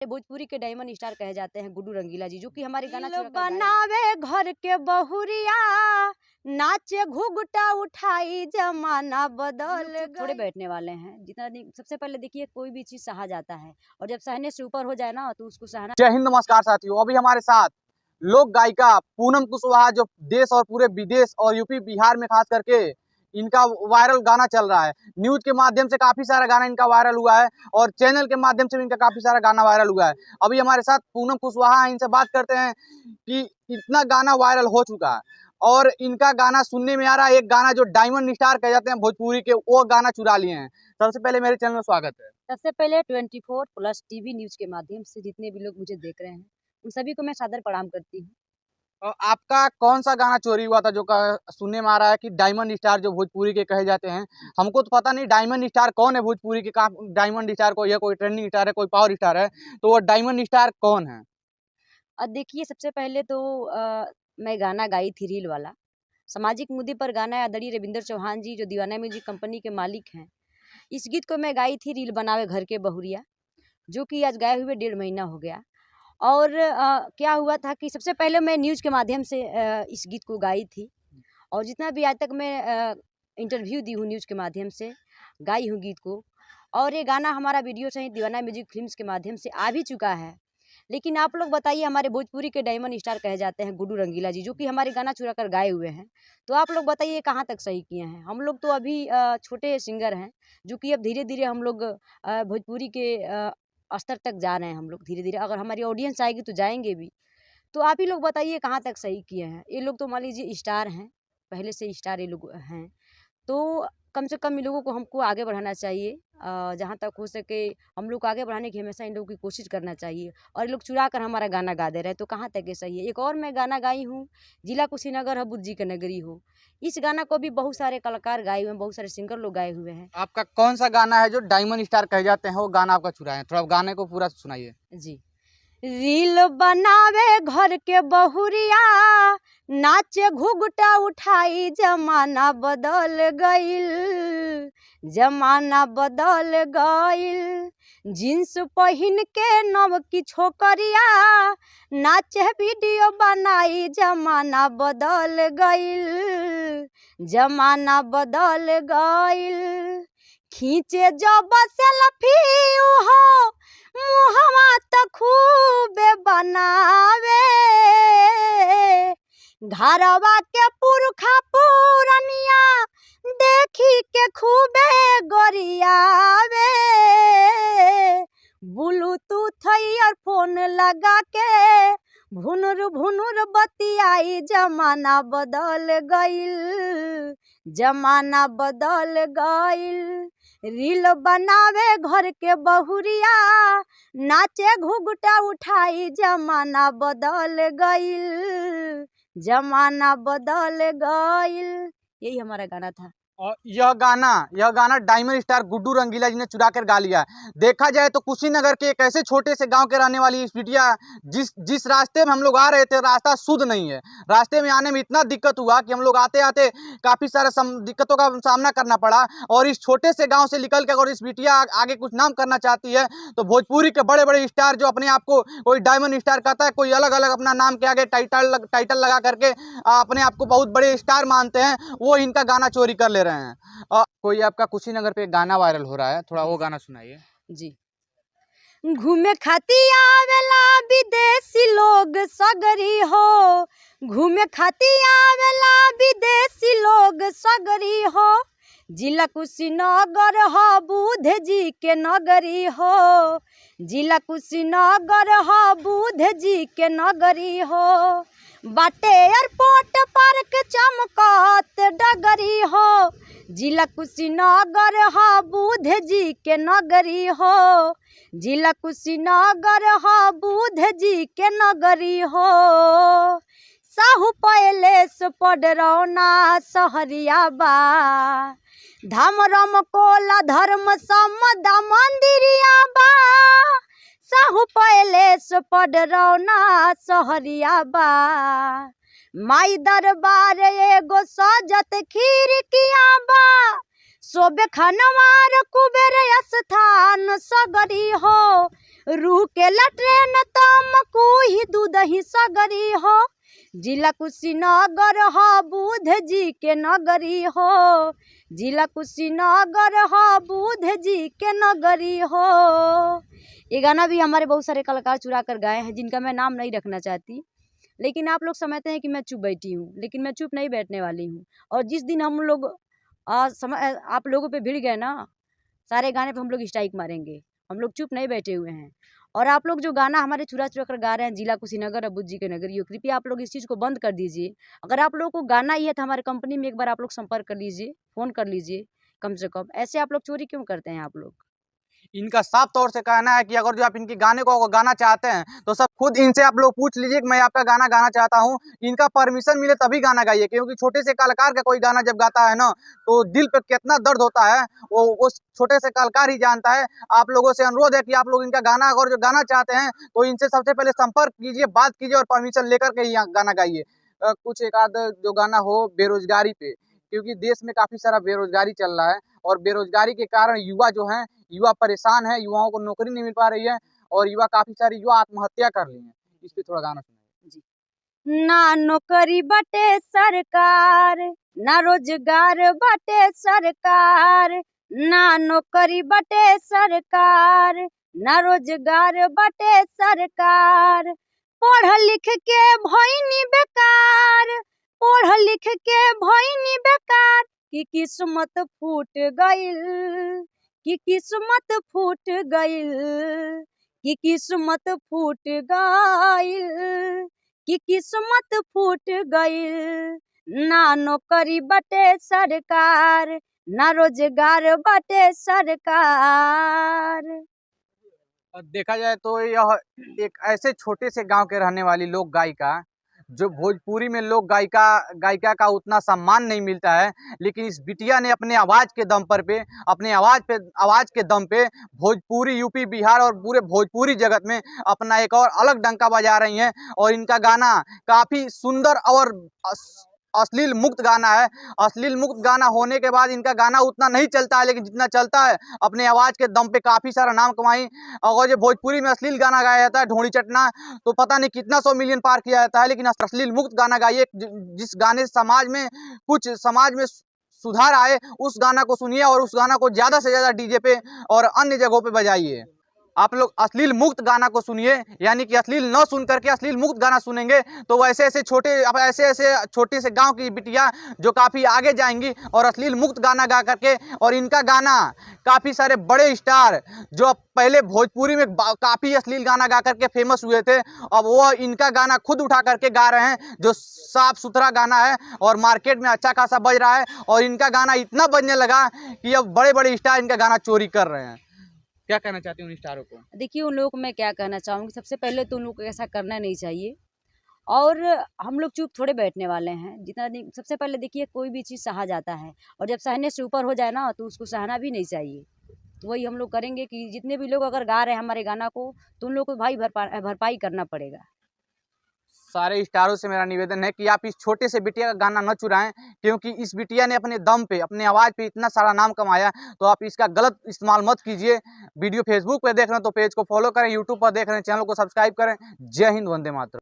भोजपुरी के diamond star कहे जाते हैं गुड्डू रंगीला जी, जो कि हमारे गाना बनावे घर के बहुरिया, नाचे घुघटा उठाई जमाना बदल। थोड़े बैठने वाले हैं जितना सबसे पहले देखिए कोई भी चीज सहा जाता है और जब सहने से ऊपर हो जाए ना तो उसको सहना। जय हिंद, नमस्कार साथियों। अभी हमारे साथ लोक गायिका पूनम कुशवाहा, जो देश और पूरे विदेश और यूपी बिहार में खास करके इनका वायरल गाना चल रहा है। न्यूज के माध्यम से काफी सारा गाना इनका वायरल हुआ है और चैनल के माध्यम से भी इनका काफी सारा गाना वायरल हुआ है। अभी हमारे साथ पूनम कुशवाहा, इनसे बात करते हैं कि इतना गाना वायरल हो चुका है और इनका गाना सुनने में आ रहा है, एक गाना जो डायमंड स्टार कह जाते हैं भोजपुरी के, वो गाना चुरा लिए हैं। सबसे पहले मेरे चैनल में स्वागत है। सबसे पहले 24+ टीवी न्यूज के माध्यम से जितने भी लोग मुझे देख रहे हैं उन सभी को मैं सादर प्रणाम करती हूँ। आपका कौन सा गाना चोरी हुआ था जो सुनने में आ रहा है कि डायमंड स्टार जो भोजपुरी के कहे जाते हैं? हमको तो पता नहीं डायमंड स्टार कौन है भोजपुरी के। डायमंड स्टार को, यह कोई ट्रेंडिंग स्टार है, कोई पावर स्टार है, तो वो डायमंड स्टार कौन है? देखिए सबसे पहले तो मैं गाना गाई थी रील वाला, सामाजिक मुद्दे पर गाना है। आदरणीय रविंद्र चौहान जी जो दीवाना म्यूजिक कंपनी के मालिक हैं, इस गीत को मैं गाई थी रील बनावे घर के बहुरिया, जो कि आज गाए हुए 1.5 महीना हो गया। और क्या हुआ था कि सबसे पहले मैं न्यूज़ के माध्यम से इस गीत को गाई थी और जितना भी आज तक मैं इंटरव्यू दी हूँ न्यूज़ के माध्यम से गाई हूँ गीत को। और ये गाना हमारा वीडियो सहित दीवाना म्यूजिक फिल्म्स के माध्यम से आ भी चुका है। लेकिन आप लोग बताइए, हमारे भोजपुरी के डायमंड स्टार कहे जाते हैं गुड्डू रंगीला जी, जो कि हमारे गाना चुरा कर गाए हुए हैं, तो आप लोग बताइए कहाँ तक सही किए हैं। हम लोग तो अभी छोटे सिंगर हैं, जो कि अब धीरे धीरे हम लोग भोजपुरी के स्तर तक जा रहे हैं। हम लोग धीरे धीरे, अगर हमारी ऑडियंस आएगी तो जाएंगे भी। तो आप ही लोग बताइए कहाँ तक सही किए हैं। ये लोग तो मान लीजिए स्टार हैं, पहले से स्टार ये लोग हैं, तो कम से कम इन लोगों को हमको आगे बढ़ाना चाहिए। जहाँ तक हो सके हम लोग को आगे बढ़ाने की हमेशा इन लोगों की कोशिश करना चाहिए। और ये लोग चुरा कर हमारा गाना गा दे रहे हैं, तो कहाँ तक ये सही है। एक और मैं गाना गाई हूँ, जिला कुशीनगर है बुद्ध जी का नगरी हो। इस गाना को भी बहुत सारे कलाकार गाए हुए हैं, बहुत सारे सिंगर लोग गाए हुए हैं। आपका कौन सा गाना है जो डायमंड स्टार कहे जाते हैं, वो गाना आपका चुराए हैं? थोड़ा गाने को पूरा सुनाइए जी। रील बनावे घर के बहुरिया, नाचे घुघटा उठाई जमाना बदल गइल, जमाना बदल गइल। जींस पहिन के नव की छोकरिया, नाचे वीडियो बनाई जमाना बदल गइल, जमाना बदल गइल। खींचे जब सेल्फी हो मुहवा त खूबे बनावे, घरवा के पुरखा पुरनिया देखी के खूबे गोरियावे। ब्लूटूथ ईयरफोन लगा के भुनुर भुनुर बतियाई जमाना बदल गइल, जमाना बदल गइल। रील बनावे घर के बहुरिया, नाचे घुघटा उठाई जमाना बदल गइल, जमाना बदल गइल। यही हमारा गाना था। और यह गाना डायमंड स्टार गुड्डू रंगीला जी ने चुरा कर गा लिया। देखा जाए तो कुशीनगर के एक ऐसे छोटे से गांव के रहने वाली इस बिटिया, जिस रास्ते में हम लोग आ रहे थे, रास्ता शुद्ध नहीं है। रास्ते में आने में इतना दिक्कत हुआ कि हम लोग आते आते काफी सारे दिक्कतों का सामना करना पड़ा। और इस छोटे से गाँव से निकल के अगर इस बिटिया आगे कुछ नाम करना चाहती है तो भोजपुरी के बड़े बड़े स्टार जो अपने आप को कोई डायमंड स्टार कहता है, कोई अलग अलग अपना नाम के आगे टाइटल लगा करके अपने आप को बहुत बड़े स्टार मानते हैं, वो इनका गाना चोरी कर ले रहे हैं। कोई आपका कुशीनगर पे गाना वायरल हो रहा है, थोड़ा वो गाना सुनाइए जी। घूमे खाती आवेला विदेशी लोग सगरी हो, घूमे खाती आवेला विदेशी लोग सगरी हो। जिला कुशीनगर हो बुद्ध जी के नगरी हो, जिला कुशीनगर हो बुद्ध जी के नगरी हो। बाटे एयरपोर्ट पार्क चमकत डगरी हो, जिला कुशीनगर हो बुद्ध जी के नगरी हो, जिला कुशीनगर हो बुद्ध जी के नगरी हो। साहू पैलेस पडरौना सहरिया बा, धामरम कोला धर्म समदा मंदिरिया बा। साहू पैलेस पडरौना सहरिया बा, माई दरबार एगो सजत खीरकिया बा। सोबे खनवार कुबेर स्थान सगरी हो, रूह के लट्रेन तमकू ही दूधही सगरी हो, जिला कुशीनगर हो बुध जी के नगरी हो, जिला कुशीनगर हो बुध जी के नगरी हो। ये गाना भी हमारे बहुत सारे कलाकार चुरा कर गाए हैं, जिनका मैं नाम नहीं रखना चाहती, लेकिन आप लोग समझते हैं कि मैं चुप बैठी हूँ, लेकिन मैं चुप नहीं बैठने वाली हूँ। और जिस दिन हम लोग आप लोगों पे भिड़ गए ना, सारे गाने पे हम लोग स्ट्राइक मारेंगे। हम लोग चुप नहीं बैठे हुए हैं। और आप लोग जो गाना हमारे चुरा चुरा कर गा रहे हैं, जिला कुशीनगर और बुद्ध जी के नगरी, कृपया आप लोग इस चीज़ को बंद कर दीजिए। अगर आप लोगों को गाना ही है तो हमारे कंपनी में एक बार आप लोग संपर्क कर लीजिए, फ़ोन कर लीजिए कम से कम। ऐसे आप लोग चोरी क्यों करते हैं आप लोग? इनका साफ तौर से कहना है कि अगर जो आप इनके गाने को गाना चाहते हैं तो सब खुद इनसे आप लोग पूछ लीजिए कि मैं आपका गाना गाना चाहता हूं, इनका परमिशन मिले तभी गाना गाइए। क्योंकि छोटे से कलाकार का कोई गाना जब गाता है ना, तो दिल पे कितना दर्द होता है वो उस छोटे से कलाकार ही जानता है। आप लोगों से अनुरोध है कि आप लोग इनका गाना अगर जो गाना चाहते हैं तो इनसे सबसे पहले संपर्क कीजिए, बात कीजिए और परमिशन लेकर के ही गाना गाइए। कुछ एक आध जो गाना हो बेरोजगारी पे, क्योंकि देश में काफी सारा बेरोजगारी चल रहा है और बेरोजगारी के कारण युवा जो हैं, युवा परेशान है, युवाओं को नौकरी नहीं मिल पा रही है और युवा काफी सारे युवा आत्महत्या कर लिए हैं। इस पे थोड़ा गाना सुनाइए जी। ना नौकरी बाटे सरकार, ना रोजगार बाटे सरकार, ना नौकरी बाटे सरकार, ना रोजगार बाटे सरकार, पढ़ लिख के भइनी बेकार, पढ़ लिख के भइनी बेकार, कि किस्मत फूट गइल, कि किस्मत फूट गइल, कि किस्मत फूट गइल, कि किस्मत फूट गइल, ना नौकरी बाटे सरकार, ना रोजगार बाटे सरकार। देखा जाए तो यह एक ऐसे छोटे से गांव के रहने वाली लोक गायिका, जो भोजपुरी में लोक गायिका का उतना सम्मान नहीं मिलता है, लेकिन इस बिटिया ने अपने आवाज के दम पे भोजपुरी यूपी बिहार और पूरे भोजपुरी जगत में अपना एक और अलग डंका बजा रही हैं। और इनका गाना काफी सुंदर और अश्लील मुक्त गाना है। अश्लील मुक्त गाना होने के बाद इनका गाना उतना नहीं चलता है, लेकिन जितना चलता है अपने आवाज के दम पे काफी सारा नाम कमाई। अगर जो भोजपुरी में अश्लील गाना गाया जाता है ढोली चटना, तो पता नहीं कितना 100 मिलियन पार किया जाता है, लेकिन अश्लील मुक्त गाना गाइए जिस गाने से समाज में सुधार आए, उस गाना को सुनिए और उस गाना को ज्यादा से ज्यादा डीजे पे और अन्य जगहों पे बजाइए। आप लोग अश्लील मुक्त गाना को सुनिए, यानी कि अश्लील न सुन करके अश्लील मुक्त गाना सुनेंगे तो ऐसे छोटे से गांव की बिटिया जो काफ़ी आगे जाएंगी और अश्लील मुक्त गाना गा करके। और इनका गाना काफ़ी सारे बड़े स्टार जो पहले भोजपुरी में काफ़ी अश्लील गाना गा करके फेमस हुए थे, अब वो इनका गाना खुद उठा करके गा रहे हैं, जो साफ सुथरा गाना है और मार्केट में अच्छा खासा बज रहा है। और इनका गाना इतना बजने लगा कि अब बड़े बड़े स्टार इनका गाना चोरी कर रहे हैं। क्या कहना चाहती हूँ उन स्टारों को? देखिए, उन लोगों को मैं क्या कहना चाहूँगी, सबसे पहले तो उन लोगों को ऐसा करना नहीं चाहिए। और हम लोग चुप थोड़े बैठने वाले हैं। सबसे पहले देखिए, कोई भी चीज़ सहा जाता है और जब सहने से ऊपर हो जाए ना, तो उसको सहना भी नहीं चाहिए। तो वही हम लोग करेंगे कि जितने भी लोग अगर गा रहे हैं हमारे गाना को, तो उन लोगों को भाई भरपाई करना पड़ेगा। सारे स्टारों से मेरा निवेदन है कि आप इस छोटे से बिटिया का गाना न चुराएं, क्योंकि इस बिटिया ने अपने दम पे, अपने आवाज़ पे इतना सारा नाम कमाया, तो आप इसका गलत इस्तेमाल मत कीजिए। वीडियो फेसबुक पे देख रहे हैं तो पेज को फॉलो करें, यूट्यूब पर देख रहे हैं चैनल को सब्सक्राइब करें। जय हिंद, वंदे मातरम।